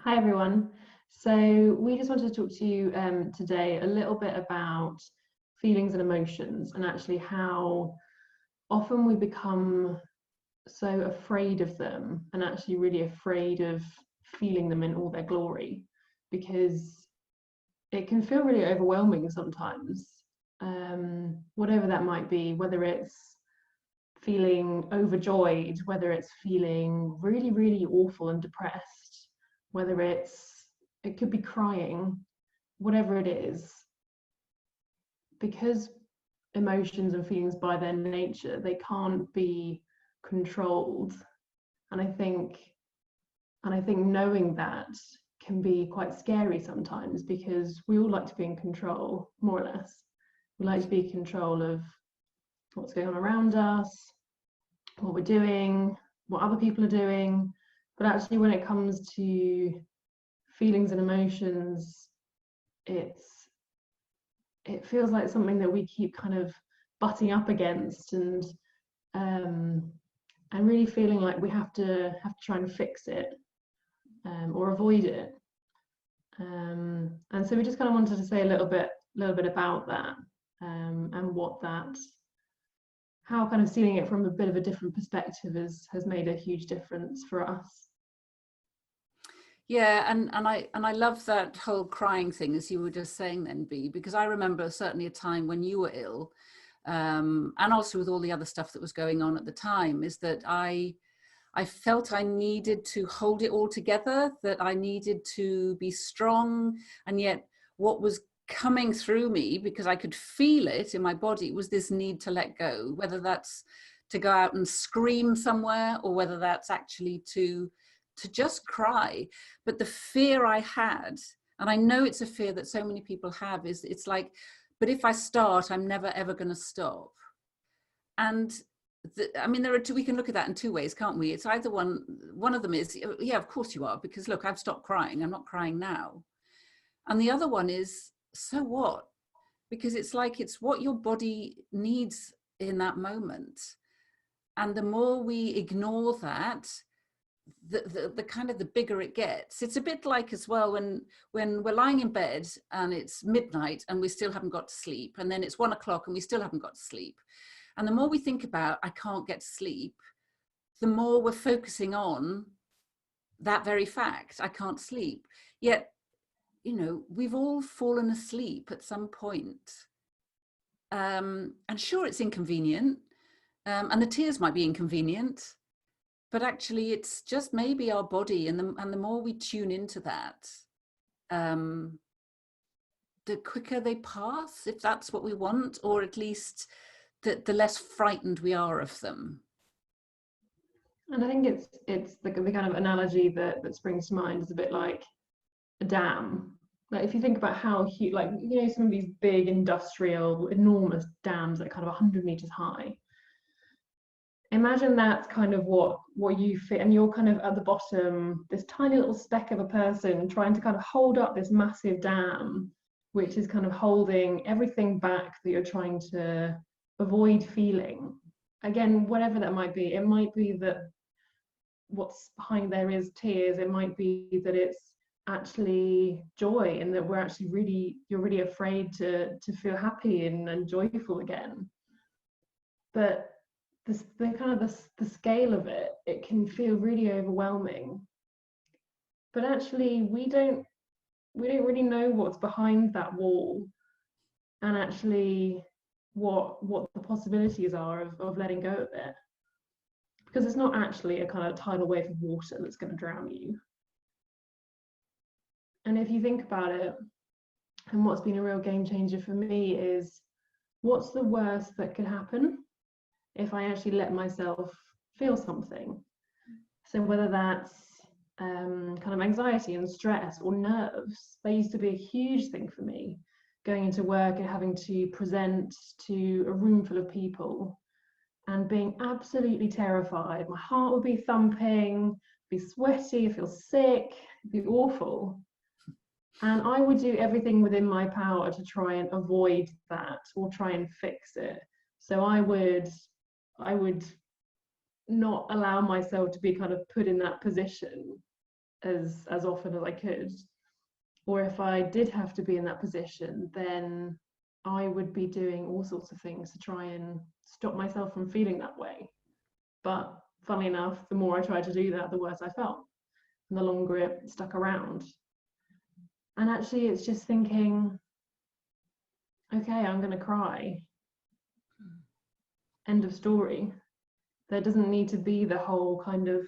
Hi everyone. So we just wanted to talk to you today a little bit about feelings and emotions and actually how often we become so afraid of them and actually really afraid of feeling them in all their glory because it can feel really overwhelming sometimes. Whatever that might be, whether it's feeling overjoyed, whether it's feeling really, really awful and depressed, whether it could be crying, whatever it is, because emotions and feelings by their nature, they can't be controlled. And I think knowing that can be quite scary sometimes because we all like to be in control, more or less. We like to be in control of what's going on around us, what we're doing, what other people are doing. But actually, when it comes to feelings and emotions, it feels like something that we keep kind of butting up against um, and really feeling like we have to try and fix it or avoid it. And so we just kind of wanted to say a little bit about that and what that how kind of seeing it from a bit of a different perspective has made a huge difference for us. Yeah, and I love that whole crying thing, as you were just saying then, B, because I remember certainly a time when you were ill, and also with all the other stuff that was going on at the time, is that I felt I needed to hold it all together, that I needed to be strong, and yet what was coming through me, because I could feel it in my body, was this need to let go, whether that's to go out and scream somewhere or whether that's actually to just cry. But the fear I had, and I know it's a fear that so many people have, is it's like, but if I start, I'm never ever going to stop. And I mean, there are two, we can look at that in two ways, can't we? It's either one of them is, yeah, of course you are, because look, I've stopped crying. I'm not crying now. And the other one is, so what? Because it's like, it's what your body needs in that moment. And the more we ignore that, the kind of the bigger it gets. It's a bit like as well when we're lying in bed and it's midnight and we still haven't got to sleep, and then it's 1 o'clock and we still haven't got to sleep. And the more we think about, I can't get to sleep, the more we're focusing on that very fact, I can't sleep. Yet, you know, we've all fallen asleep at some point. And sure, it's inconvenient, and the tears might be inconvenient, but actually it's just maybe our body, and the more we tune into that, um, the quicker they pass, if that's what we want, or at least the less frightened we are of them. And I think it's the kind of analogy that springs to mind is a bit like a dam. Like if you think about how huge, like some of these big industrial, enormous dams that are kind of 100 meters high. Imagine that's kind of what you fit, and you're kind of at the bottom, this tiny little speck of a person trying to kind of hold up this massive dam, which is kind of holding everything back that you're trying to avoid feeling. Again, whatever that might be, it might be that what's behind there is tears, it might be that it's actually joy and that you're really afraid to feel happy and joyful again. But the kind of the scale of it can feel really overwhelming, but actually we don't really know what's behind that wall, and actually what the possibilities are of letting go of it, because it's not actually a kind of tidal wave of water that's going to drown you. And if you think about it, and what's been a real game changer for me is, what's the worst that could happen if I actually let myself feel something? So whether that's kind of anxiety and stress or nerves, they used to be a huge thing for me, going into work and having to present to a room full of people and being absolutely terrified. My heart would be thumping, be sweaty, feel sick, it'd be awful. And I would do everything within my power to try and avoid that or try and fix it. So I would not allow myself to be kind of put in that position. as often as I could. Or if I did have to be in that position, then I would be doing all sorts of things to try and stop myself from feeling that way. But funnily enough, the more I tried to do that, the worse I felt, and the longer it stuck around. And actually, it's just thinking, okay, I'm going to cry. End of story. There doesn't need to be the whole kind of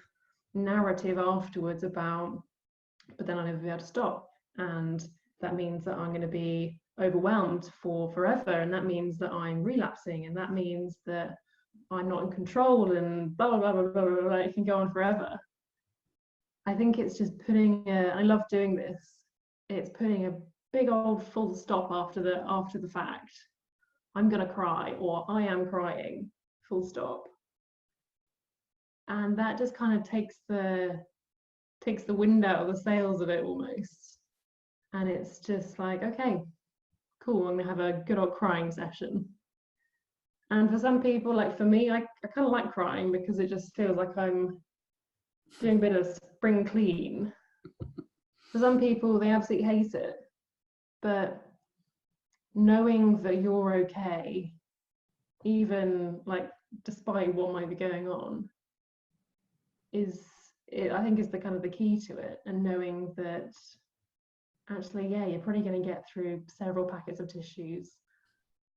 narrative afterwards about, but then I'll never be able to stop. And that means that I'm going to be overwhelmed for forever. And that means that I'm relapsing. And that means that I'm not in control and blah, blah, blah, blah, blah, blah. It can go on forever. I think it's just I love doing this. It's putting a big old full stop after the fact. I'm going to cry, or I am crying, full stop. And that just kind of takes the wind out of the sails of it almost. And it's just like, okay, cool, I'm gonna have a good old crying session. And for some people, like for me, I kind of like crying because it just feels like I'm doing a bit of spring clean. For some people, they absolutely hate it. But knowing that you're okay, even like despite what might be going on, I think is the kind of the key to it. And knowing that actually, yeah, you're probably going to get through several packets of tissues,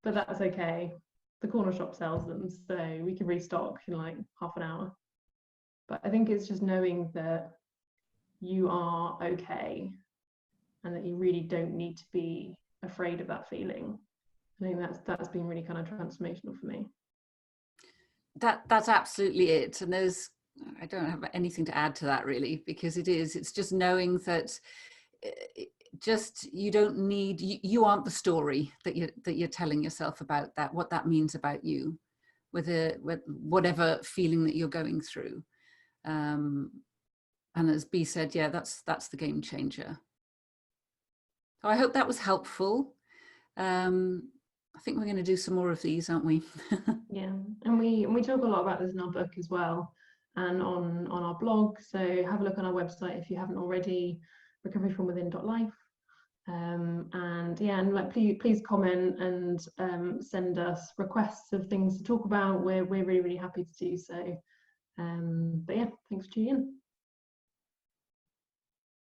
but that's okay. The corner shop sells them, so we can restock in like half an hour. But I think it's just knowing that you are okay and that you really don't need to be afraid of that feeling. I think that's been really kind of transformational for me. That's absolutely it. And I don't have anything to add to that really, because it's just knowing that you don't need, you aren't the story that you're telling yourself about that, what that means about you, with whatever feeling that you're going through. And as Bea said, yeah, that's the game changer. So I hope that was helpful. I think we're going to do some more of these, aren't we? Yeah, and we talk a lot about this in our book as well, and on our blog. So have a look on our website if you haven't already, recoveryfromwithin.life. And yeah, and like please comment and send us requests of things to talk about. We're really happy to do so. But yeah, thanks for tuning in.